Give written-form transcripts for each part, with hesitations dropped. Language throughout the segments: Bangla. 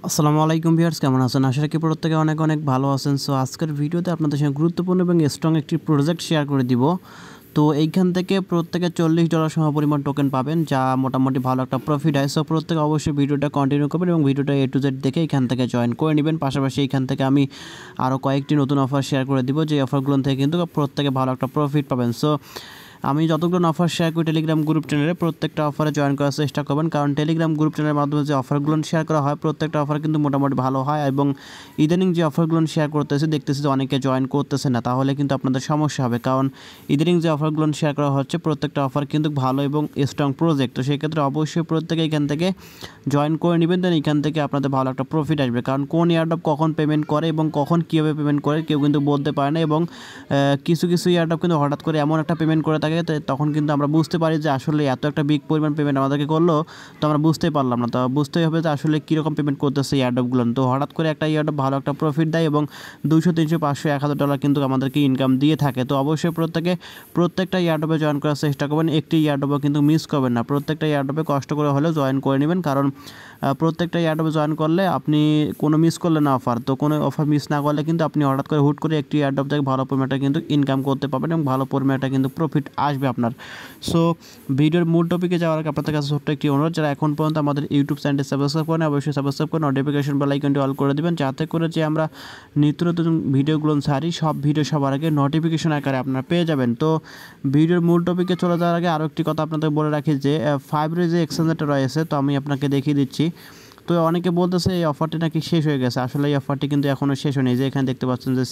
আসসালামু আলাইকুম ভিউয়ার্স, কেমন আছেন? আশা রাখি প্রত্যেকে অনেক অনেক ভালো আছেন। সো আজকের ভিডিওতে আপনাদের সঙ্গে গুরুত্বপূর্ণ এবং স্ট্রং একটি প্রজেক্ট শেয়ার করে দিব। তো এইখান থেকে প্রত্যেকে $40 সমপরিমাণ টোকেন পাবেন, যা মোটামুটি ভালো একটা প্রফিট হয়। সো প্রত্যেকে অবশ্যই ভিডিওটা কন্টিনিউ করবেন এবং ভিডিওটা A to Z দেখে এখান থেকে জয়েন করে নেবেন। পাশাপাশি এইখান থেকে আমি আরও কয়েকটি নতুন অফার শেয়ার করে দিব, যে অফারগুলো থেকে কিন্তু প্রত্যেকে ভালো একটা প্রফিট পাবেন। সো আমি যতগুলো অফার শেয়ার করি টেলিগ্রাম গ্রুপ চ্যানেলে, প্রত্যেকটা অফারে জয়েন করার চেষ্টা করবেন, কারণ টেলিগ্রাম গ্রুপ চ্যানেলের মাধ্যমে যে অফারগুলো শেয়ার করা হয় প্রত্যেকটা অফার কিন্তু মোটামুটি ভালো হয়। এবং ইদানিং যে অফারগুলো শেয়ার করতেছে দেখতেছি যে অনেকে জয়েন করতেছে না, তাহলে কিন্তু আপনাদের সমস্যা হবে। কারণ ইদানিং যে অফারগুলো শেয়ার করা হচ্ছে প্রত্যেকটা অফার কিন্তু ভালো এবং স্ট্রং প্রজেক্ট। তো সেক্ষেত্রে অবশ্যই প্রত্যেকে এখান থেকে জয়েন করে নেবেন, দেন এখান থেকে আপনাদের ভালো একটা প্রফিট আসবে। কারণ কোন এয়ারড্রপ কখন পেমেন্ট করে এবং কখন কীভাবে পেমেন্ট করে কেউ কিন্তু বলতে পারে না। এবং কিছু কিছু এয়ারড্রপ কিন্তু হঠাৎ করে এমন একটা পেমেন্ট করে থাকে, তখন কিন্তু আমরা বুঝতে পারি যে আসলে এত একটা বিগ পরিমাণ পেমেন্ট আমাদেরকে করলো, তো আমরা বুঝতেই পারলাম না। তো বুঝতেই হবে যে আসলে কীরকম পেমেন্ট করতেছে এয়ারড্রপগুলো। তো হঠাৎ করে একটা এয়ারড্রপ ভালো একটা প্রফিট দেয় এবং $200, $300, $500, $1000 কিন্তু আমাদেরকে ইনকাম দিয়ে থাকে। তো অবশ্যই প্রত্যেকটা এয়ারড্রপে জয়েন করার চেষ্টা করবেন, একটি এয়ারড্রপও কিন্তু মিস করবেন না। প্রত্যেকটা এয়ারড্রপে কষ্ট করে হলেও জয়েন করে নেবেন, কারণ প্রত্যেকটা এয়ারড্রপে জয়েন করলে আপনি কোনো মিস করলে না অফার, তো কোনো অফার মিস না করলে কিন্তু আপনি হঠাৎ করে হুট করে একটি এয়ারড্রপ থেকে ভালো পরিমাণটা কিন্তু ইনকাম করতে পারবেন এবং ভালো পরিমাণটা কিন্তু প্রফিট আসবে আপনার। সো ভিডিওর মূল টপিকে যাওয়ার আগে আপনাদের কাছে ছোট্ট একটি অনুরোধ, যারা এখন পর্যন্ত আমাদের ইউটিউব চ্যানেলটি সাবস্ক্রাইব করেন অবশ্যই সাবস্ক্রাইব করে নোটিফিকেশন বেল আইকনটি অল করে দেবেন, যাতে করে যে আমরা নিত্য নতুন ভিডিওগুলো ছাড়ি সব ভিডিও সবার আগে নোটিফিকেশন আকারে আপনারা পেয়ে যাবেন। তো ভিডিওর মূল টপিকে চলে যাওয়ার আগে আরও একটি কথা আপনাদের বলে রাখি, যে ফাইবারের যে এক্সচেঞ্জারটা রয়েছে, তো আমি আপনাকে দেখিয়ে দিচ্ছি। তো অনেকে বলতেছে এই অফারটি নাকি শেষ হয়ে গেছে। আসলে এই অফারটি কিন্তু এখনও শেষ হয়নি। যে এখানে দেখতে পাচ্ছেন যে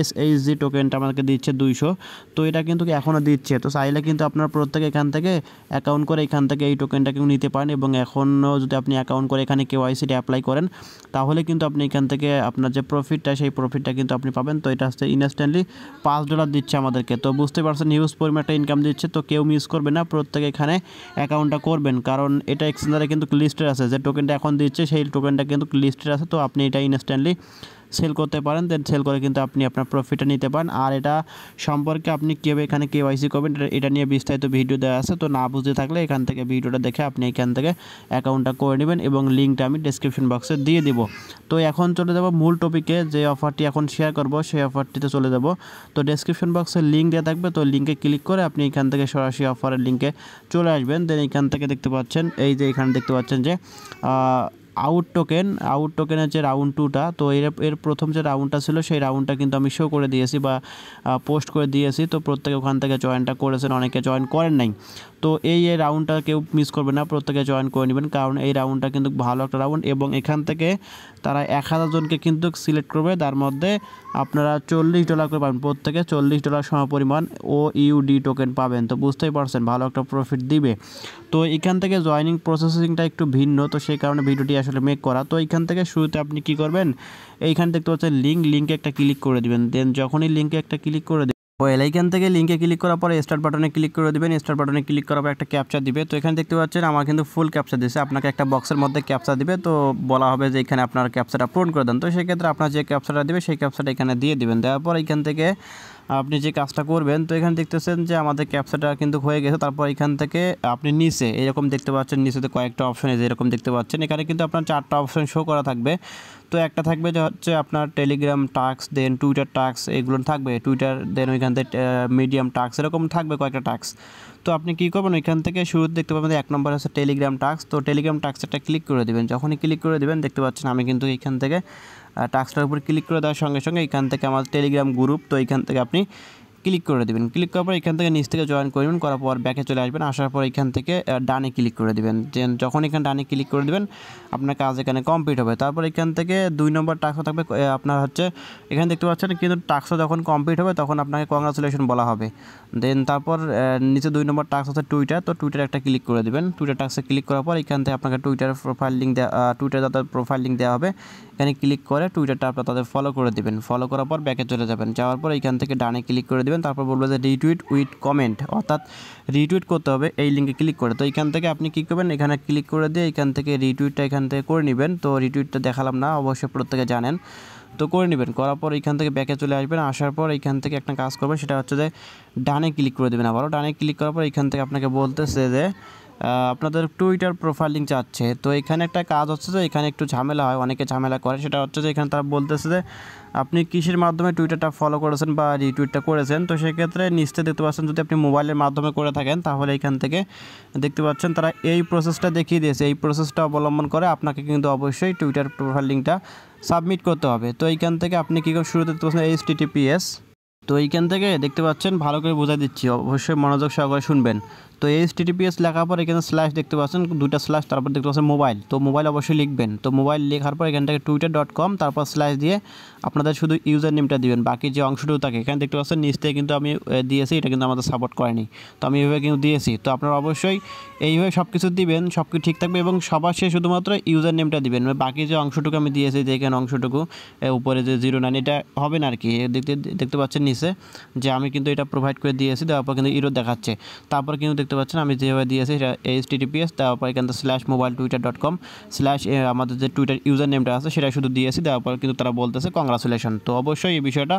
SHG টোকেনটা আমাদেরকে দিচ্ছে 200, তো এটা কিন্তু এখনও দিচ্ছে। তো চাইলে কিন্তু আপনারা প্রত্যেকে এখান থেকে অ্যাকাউন্ট করে এখান থেকে এই টোকেনটা কিন্তু নিতে পারেন। এবং এখনও যদি আপনি অ্যাকাউন্ট করে এখানে KYC অ্যাপ্লাই করেন, তাহলে কিন্তু আপনি এখান থেকে আপনার যে প্রফিটটা সেই প্রফিটটা কিন্তু আপনি পাবেন। তো এটা হচ্ছে ইনস্ট্যান্টলি $5 দিচ্ছে আমাদেরকে। তো বুঝতে পারছেন হিউজ পরিমাণ একটা ইনকাম দিচ্ছে। তো কেউ মিস করবে না, প্রত্যেকে এখানে অ্যাকাউন্টটা করবেন, কারণ এটা এক্সচেঞ্জারে কিন্তু লিস্টেড আছে। যে টোকেনটা এখন দিচ্ছে সেই টোকেনটা কিন্তু লিস্টেড আছে। তো আপনি এটা ইনস্ট্যান্টলি সেল করতে পারেন, দেন সেল করে কিন্তু আপনি আপনার প্রফিটটা নিতে পারেন। আর এটা সম্পর্কে আপনি কীভাবে এখানে KYC করবেন এটা নিয়ে বিস্তারিত ভিডিও দেওয়া আছে। তো না বুঝতে থাকলে এখান থেকে ভিডিওটা দেখে আপনি এখান থেকে অ্যাকাউন্টটা করে নেবেন এবং লিঙ্কটা আমি ডেসক্রিপশন বক্সে দিয়ে দিব। তো এখন চলে যাব মূল টপিকে, যে অফারটি এখন শেয়ার করব সেই অফারটিতে চলে যাব। তো ডেসক্রিপশন বক্সে লিঙ্ক দেওয়া থাকবে, তো লিঙ্কে ক্লিক করে আপনি এখান থেকে সরাসরি অফারের লিঙ্কে চলে আসবেন। দেন এখান থেকে দেখতে পাচ্ছেন এই যে এখানে দেখতে পাচ্ছেন যে আউট টোকেনের যে রাউন্ড 2টা, তো এর প্রথম যে রাউন্ডটা ছিল সেই রাউন্ডটা কিন্তু আমি শো করে দিয়েছি বা পোস্ট করে দিয়েছি। তো প্রত্যেকে ওখান থেকে জয়েনটা করেছেন, অনেকে জয়েন করেন নাই। তো এই রাউন্ডটা কেউ মিস করবে না, প্রত্যেকে জয়েন করে নেবেন, কারণ এই রাউন্ডটা কিন্তু ভালো একটা রাউন্ড। এবং এখান থেকে তারা 1000 জনকে কিন্তু সিলেক্ট করবে, তার মধ্যে আপনারা $40 করে পাবেন, প্রত্যেকে $40 সমপরিমাণ OUD টোকেন পাবেন। তো বুঝতেই পারছেন ভালো একটা প্রফিট দিবে। তো এখান থেকে জয়েনিং প্রসেসিংটা একটু ভিন্ন, তো সেই কারণে ভিডিওটি আসলে মেক করা। তো এইখান থেকে শুরুতে আপনি কি করবেন, এইখান দেখতে পাচ্ছেন লিঙ্কে একটা ক্লিক করে দিবেন। দেন যখনই লিঙ্কে একটা ক্লিক করে এইখান থেকে লিঙ্কে ক্লিক করার পরে স্টার্ট বাটনে ক্লিক করে দেবেন। স্টার্ট বাটনে ক্লিক করার পর একটা ক্যাপচা দিবে। তো এখানে দেখতে পাচ্ছেন আমার কিন্তু ফুল ক্যাপচা দিয়েছে, আপনাকে একটা বক্সের মধ্যে ক্যাপচা দিবে। তো বলা হবে যে এখানে আপনার ক্যাপচাটা পূরণ করে দেন। তো সেক্ষেত্রে আপনার যে ক্যাপচাটা দিবে সেই ক্যাপচাটা এখানে দিয়ে দিবেন। দেওয়ার পর এখান থেকে আপনি যে কাজটা করবেন, তো এখানে দেখতেছেন যে আমাদের ক্যাপচাটা কিন্তু হয়ে গেছে। তারপর এখান থেকে আপনি নিচে এরকম দেখতে পাচ্ছেন, নিচেতে কয়েকটা অপশন এরকম দেখতে পাচ্ছেন। এখানে কিন্তু আপনার 4টা অপশন শো করা থাকবে। তো একটা থাকবে যে হচ্ছে আপনার টেলিগ্রাম টাস্ক, দেন টুইটার টাস্ক, এগুলো থাকবে টুইটার, দেন ওইখান থেকে মিডিয়াম টাস্ক, এরকম থাকবে কয়েকটা টাস্ক। তো আপনি কী করবেন, ওইখান থেকে শুরুতে দেখতে পাবেন 1 নম্বর আছে টেলিগ্রাম টাস্ক। তো টেলিগ্রাম টাস্কটা ক্লিক করে দেবেন। যখনই ক্লিক করে দেবেন দেখতে পাচ্ছেন আমি কিন্তু এইখান থেকে টাস্কটার উপর ক্লিক করে দেওয়ার সঙ্গে সঙ্গে এখান থেকে আমার টেলিগ্রাম গ্রুপ, তো এইখান থেকে আপনি ক্লিক করে দেবেন। ক্লিক করার পর এখান থেকে নিচ থেকে জয়েন করবেন, করার পর ব্যাকে চলে আসবেন। আসার পর এখান থেকে ডানে ক্লিক করে দেবেন। দেন যখন এখানে ডানে ক্লিক করে দেবেন আপনার কাজ এখানে কমপ্লিট হবে। তারপর এখান থেকে 2 নম্বর টাস্ক থাকবে আপনার হচ্ছে এখানে দেখতে পাচ্ছেন, কিন্তু টাস্কটা যখন কমপ্লিট হবে তখন আপনাকে কংগ্রাচুলেশন বলা হবে। দেন তারপর নিচে 2 নম্বর টাস্ক হচ্ছে টুইটার, তো টুইটার একটা ক্লিক করে দেবেন। টুইটার টাস্কে ক্লিক করার পর এখান থেকে আপনাকে টুইটারের প্রোফাইল লিঙ্ক টুইটার তাদের প্রোফাইল লিঙ্ক দেওয়া হবে। এখানে ক্লিক করে টুইটারটা আপনার তাদের ফলো করে দেবেন। ফলো করার পর ব্যাকে চলে যাবেন। যাওয়ার পর এখান থেকে ডানে ক্লিক করে দেবেন। তারপর বলবে যে রিটুইট উইথ কমেন্ট, অর্থাৎ রিটুইট করতে হবে এই লিঙ্কে ক্লিক করে। তো এইখান থেকে আপনি কী করবেন, এখানে ক্লিক করে দিয়ে এখান থেকে রিটুইটটা এখান থেকে করে নেবেন। তো রিটুইটটা দেখালাম না, অবশ্যই প্রত্যেকে জানেন, তো করে নেবেন। করার পর এখান থেকে ব্যাকে চলে আসবেন। আসার পর এখান থেকে একটা কাজ করবেন, সেটা হচ্ছে যে ডানে ক্লিক করে দেবেন। আবারও ডানে ক্লিক করার পর এখান থেকে আপনাকে বলতেছে যে আপনাদের টুইটার প্রোফাইল লিঙ্ক চাচ্ছে। তো এখানে একটা কাজ হচ্ছে যে এখানে একটু ঝামেলা হয়, অনেকে ঝামেলা করে। সেটা হচ্ছে যে এখানে তারা বলতেছে যে আপনি কিসের মাধ্যমে টুইটারটা ফলো করেছেন বা রিটুইটটা করেছেন। তো সেক্ষেত্রে নিচে দেখতে পাচ্ছেন যদি আপনি মোবাইলের মাধ্যমে করে থাকেন তাহলে এখান থেকে দেখতে পাচ্ছেন তারা এই প্রসেসটা দেখিয়ে দিয়েছে। এই প্রসেসটা অবলম্বন করে আপনাকে কিন্তু অবশ্যই টুইটার প্রোফাইল লিঙ্কটা সাবমিট করতে হবে। তো এইখান থেকে আপনি কী করে শুরুতে দেখতে পাচ্ছেন HTTPS। তো এইখান থেকে দেখতে পাচ্ছেন ভালো করে বোঝাই দিচ্ছি, অবশ্যই মনোযোগ সহকারে শুনবেন। তো HTTPS লেখার পর এখানে স্ল্যাশ দেখতে পাচ্ছেন, দুইটা স্ল্যাশ, তারপর দেখতে পাচ্ছেন মোবাইল। তো মোবাইল অবশ্যই লিখবেন। তো মোবাইল লেখার পর এখান থেকে twitter.com তারপর স্ল্যাশ দিয়ে আপনাদের শুধু ইউজার নেমটা দিবেন। বাকি যে অংশটুকু থাকে এখানে দেখতে পাচ্ছেন নিচ থেকে কিন্তু আমি দিয়েছি, এটা কিন্তু আমাদের সাপোর্ট করেনি। তো আমি এইভাবে কিন্তু দিয়েছি। তো আপনারা অবশ্যই এইভাবে সব কিছু দিবেন, সব কিছু ঠিক থাকবে এবং সবার শেষে শুধুমাত্র ইউজার নেমটা দিবেন। বাকি যে অংশটুকু আমি দিয়েছি যে এখানে অংশটুকু উপরে যে 09 এটা হবে না আর কি। দেখতে পাচ্ছেন নিচে যে আমি কিন্তু এটা প্রোভাইড করে দিয়েছি, দেওয়ার পর কিন্তু ইরো দেখাচ্ছে। তারপর কিন্তু দেখতে পাচ্ছেন আমি যেভাবে দিয়েছি এটা HTTPS, দেওয়ার পর এখান থেকে /mobiletwitter.com আমাদের যে টুইটার ইউজার নেমটা আছে সেটা শুধু দিয়েছি, দেওয়ার পর কিন্তু তারা বলতেছে কংগ্রাচুলেশন। তো অবশ্যই এই বিষয়টা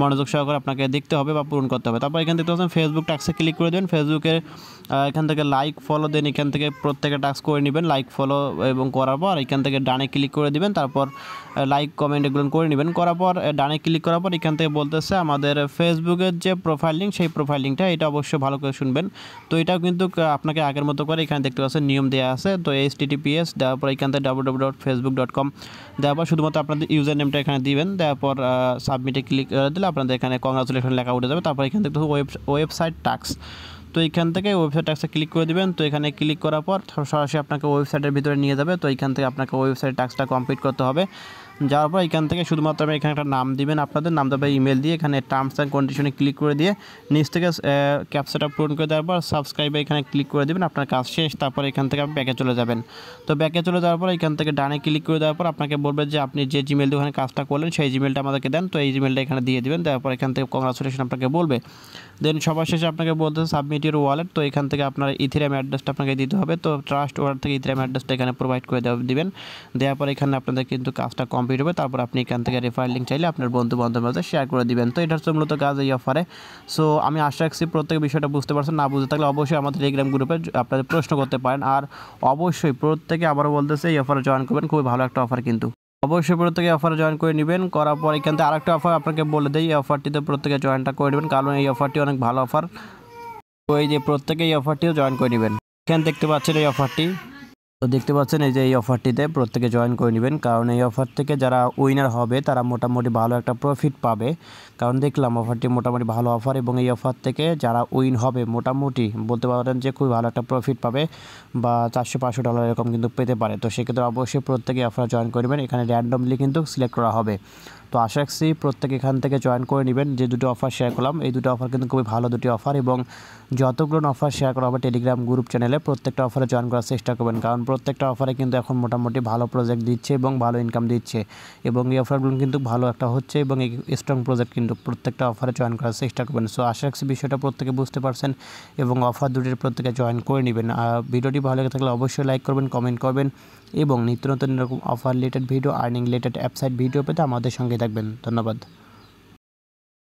মনোযোগ সহকারে আপনাকে দেখতে হবে বা পূরণ করতে হবে। তারপর এখান থেকে দেখতে পাচ্ছেন ফেসবুক টাস্কে ক্লিক করে দেবেন। ফেসবুকের এখান থেকে লাইক ফলো দেন, এখান থেকে প্রত্যেকে টাস্ক করে নেবেন লাইক ফলো এবং করার পর এখান থেকে ডানে ক্লিক করে দিবেন। তারপর লাইক কমেন্ট এগুলো করে নেবেন। করার পর ডানে ক্লিক করার পর এখান থেকে বলতেছে আমাদের ফেসবুকের যে প্রোফাইল লিঙ্ক, সেই প্রোফাইল লিঙ্কটা এটা অবশ্যই ভালো করে শুনবেন। তো এটাও কিন্তু আপনাকে আগের মতো করে এখানে দেখতে পাচ্ছেন নিয়ম দেওয়া আছে। তো HTTPS দেওয়ার পর এখান থেকে www.facebook.com দেওয়ার পর শুধুমাত্র আপনাদের ইউজার নেমটা এখানে দিবেন। দেওয়ার পর সাবমিটে ক্লিক করে দিলে আপনাদের এখানে কংগ্রাচুলেশন লেখা উঠে যাবে। তারপর এখান থেকে ওয়েবসাইট টাস্ক, তো এখান থেকে ওয়েবসাইট টাস্কে ক্লিক করে দিবেন। তো এখানে ক্লিক করার পর সরাসরি আপনাকে ওয়েবসাইটের ভিতরে নিয়ে যাবে। তো এখান থেকে আপনাকে ওয়েবসাইট টাস্কটা কমপ্লিট করতে হবে। যাওয়ার পর এখান থেকে শুধুমাত্র আমি এখানে একটা নাম দিবেন, আপনাদের নাম দেবে ইমেল দিয়ে এখানে টার্মস অ্যান্ড কন্ডিশনে ক্লিক করে দিয়ে নিচ থেকে ক্যাপচাটা পূরণ করে দেওয়ার পর সাবস্ক্রাইবে এখানে ক্লিক করে দেবেন। আপনার কাজ শেষ। তারপর এখান থেকে আপনি ব্যাকে চলে যাবেন। তো ব্যাকে চলে যাওয়ার পর এখান থেকে ডানে ক্লিক করে দেওয়ার পর আপনাকে বলবে যে আপনি যে জিমেল দিয়ে ওখানে কাজটা করলেন সেই জিমেলটা আমাদেরকে দেন। তো এই জিমেলটা এখানে দিয়ে দিবেন। তারপর এখান থেকে কংগ্রাচুলেশন আপনাকে বলবে। দেন সবার শেষে আপনাকে বলতে সাবমিট ইউর ওয়ালেট। তো এখান থেকে আপনার ইথেরিয়াম অ্যাড্রেসটা আপনাকে দিতে হবে। তো ট্রাস্ট ওয়ালেট থেকে ইথেরিয়াম অ্যাড্রেসটা এখানে প্রোভাইড করে দিবেন। দেওয়ার পর এখানে আপনাদের কিন্তু কাজটা কমপ্লিট হবে। তারপর আপনি এখান থেকে রেফারেল লিঙ্ক চাইলে আপনার বন্ধু বান্ধবের মাঝে শেয়ার করে দিবেন। তো এটা হচ্ছে মূলত কাজ এই অফারে। সো আমি আশা রাখছি প্রত্যেক বিষয়টা বুঝতে পারছেন। না বুঝতে থাকলে অবশ্যই আমাদের টেলিগ্রাম গ্রুপে আপনাদের প্রশ্ন করতে পারেন। আর অবশ্যই প্রত্যেকে আবারও বলতেছে এই অফারে জয়েন করবেন, খুবই ভালো একটা অফার কিন্তু। অবশ্যই প্রত্যেকে অফারে জয়েন করে নেবেন। করার পর এখান থেকে আরেকটা অফার আপনাকে বলে দেই, এই অফারটিতে প্রত্যেকে জয়েনটা করে নেবেন, কারণ এই অফারটি অনেক ভালো অফার। তো এই যে প্রত্যেকে এই অফারটিও জয়েন করে নেবেন। এখানে দেখতে পাচ্ছেন এই অফারটি, তো দেখতে পাচ্ছেন এই যে এই অফারটিতে প্রত্যেকে জয়েন করে নেবেন, কারণ এই অফার থেকে যারা উইনার হবে তারা মোটামুটি ভালো একটা প্রফিট পাবে। কারণ দেখলাম অফারটি মোটামুটি ভালো অফার এবং এই অফার থেকে যারা উইন হবে মোটামুটি বলতে পারেন যে খুবই ভালো একটা প্রফিট পাবে বা $400-500 এরকম কিন্তু পেতে পারে। তো সেক্ষেত্রে অবশ্যই প্রত্যেকে অফার জয়েন করে নেবেন। এখানে র্যান্ডমলি কিন্তু সিলেক্ট করা হবে। তো আশা রাখছি প্রত্যেকে এখান থেকে জয়েন করে নেবেন। যে দুটো অফার শেয়ার করলাম এই দুটো অফার কিন্তু খুবই ভালো দুটি অফার, এবং যতগুলো অফার শেয়ার করা হবে টেলিগ্রাম গ্রুপ চ্যানেলে প্রত্যেকটা অফারে জয়েন করার চেষ্টা করবেন, কারণ প্রত্যেকটা অফারে কিন্তু এখন মোটামুটি ভালো প্রজেক্ট দিচ্ছে এবং ভালো ইনকাম দিচ্ছে, এবং এই অফারগুলো কিন্তু ভালো একটা হচ্ছে এবং এই স্ট্রং প্রজেক্ট কিন্তু প্রত্যেকটা অফারে জয়েন করার চেষ্টা করবেন। সো আশা রাখছি বিষয়টা প্রত্যেকে বুঝতে পারছেন এবং অফার দুটির প্রত্যেকে জয়েন করে নেবেন। আর ভিডিওটি ভালো লেগে থাকলে অবশ্যই লাইক করবেন, কমেন্ট করবেন এবং নিত্য নতুন এরকম offer related video, earning related অ্যাপসাইট video পেতে আমাদের সঙ্গে থাকবেন। ধন্যবাদ।